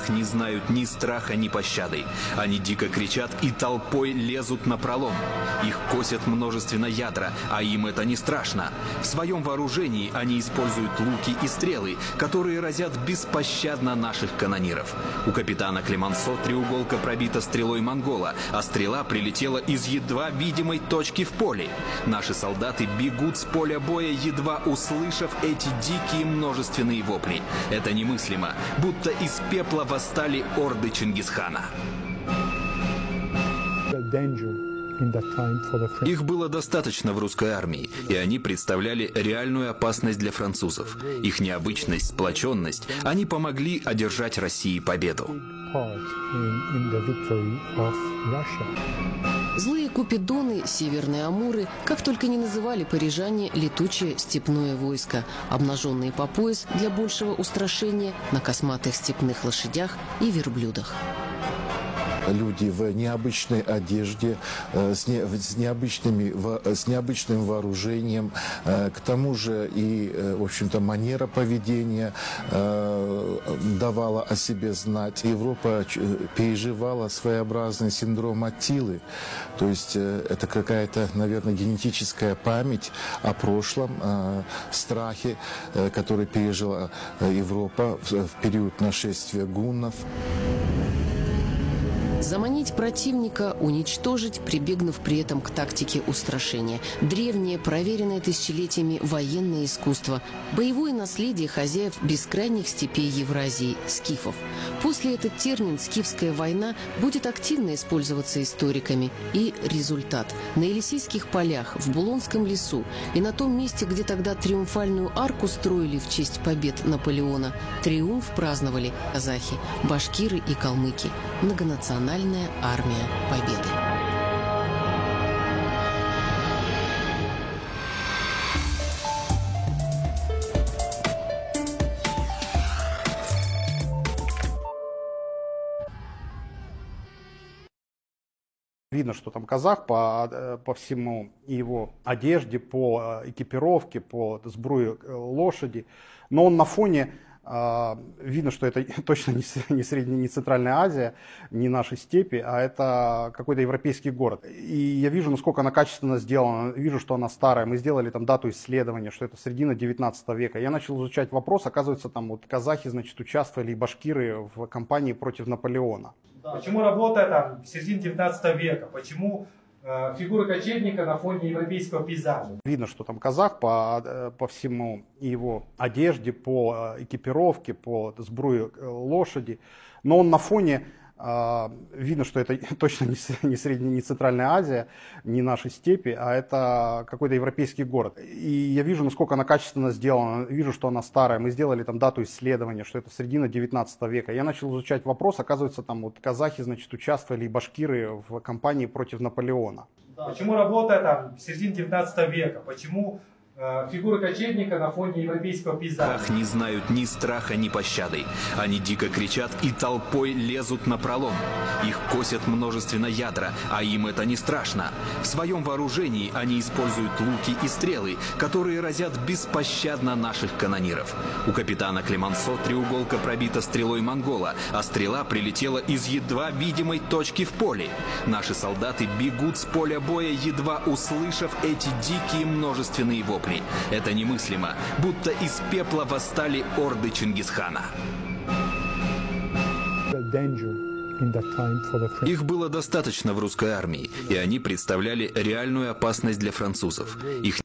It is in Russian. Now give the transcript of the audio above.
Не знают ни страха, ни пощады. Они дико кричат и толпой лезут на пролом. Их косят множественно ядра, а им это не страшно. В своем вооружении они используют луки и стрелы, которые разят беспощадно наших канониров. У капитана Клемансо треуголка пробита стрелой монгола, а стрела прилетела из едва видимой точки в поле. Наши солдаты бегут с поля боя, едва услышав эти дикие множественные вопли. Это немыслимо, будто из пепла восстали орды Чингисхана. Их было достаточно в русской армии, и они представляли реальную опасность для французов. Их необычность, сплоченность, они помогли одержать России победу. Злые купидоны, северные амуры, как только не называли парижане летучее степное войско, обнаженные по пояс для большего устрашения на косматых степных лошадях и верблюдах. Люди в необычной одежде, с необычным вооружением, к тому же и, в общем-то, манера поведения давала о себе знать. Европа переживала своеобразный синдром Аттилы, то есть это какая-то, наверное, генетическая память о прошлом, страхе, который пережила Европа в период нашествия гуннов. Заманить противника, уничтожить, прибегнув при этом к тактике устрашения. Древнее, проверенное тысячелетиями военное искусство. Боевое наследие хозяев бескрайних степей Евразии, скифов. После этот термин «скифская война» будет активно использоваться историками. И результат. На Елисейских полях, в Булонском лесу и на том месте, где тогда триумфальную арку строили в честь побед Наполеона, триумф праздновали казахи, башкиры и калмыки. Многонациональная армия победы. Видно, что там казах по всему его одежде, по экипировке, по сбруе лошади. Но он на фоне, видно, что это точно не Центральная Азия, не наши степи, а это какой-то европейский город. И я вижу, насколько она качественно сделана, вижу, что она старая. Мы сделали там дату исследования, что это середина 19 века. Я начал изучать вопрос, оказывается, там вот казахи, значит, участвовали, и башкиры в кампании против Наполеона. Почему работа там в середине 19 века? Почему фигура кочевника на фоне европейского пейзажа? Видно, что там казах по всему его одежде, по экипировке, по сбруе лошади. Но он на фоне, видно, что это точно не Центральная Азия, не наши степи, а это какой-то европейский город. И я вижу, насколько она качественно сделана, вижу, что она старая. Мы сделали там дату исследования, что это середина 19 века. Я начал изучать вопрос, оказывается, там вот казахи, значит, участвовали, и башкиры в кампании против Наполеона. Почему работа там в середине 19 века? Почему фигура кочевника на фоне европейского пейзажа? Не знают ни страха, ни пощады. Они дико кричат и толпой лезут на пролом. Их косят множественно ядра, а им это не страшно. В своем вооружении они используют луки и стрелы, которые разят беспощадно наших канониров. У капитана Клемансо треуголка пробита стрелой монгола, а стрела прилетела из едва видимой точки в поле. Наши солдаты бегут с поля боя, едва услышав эти дикие множественные вопли. Это немыслимо, будто из пепла восстали орды Чингисхана. Их было достаточно в русской армии, и они представляли реальную опасность для французов. Их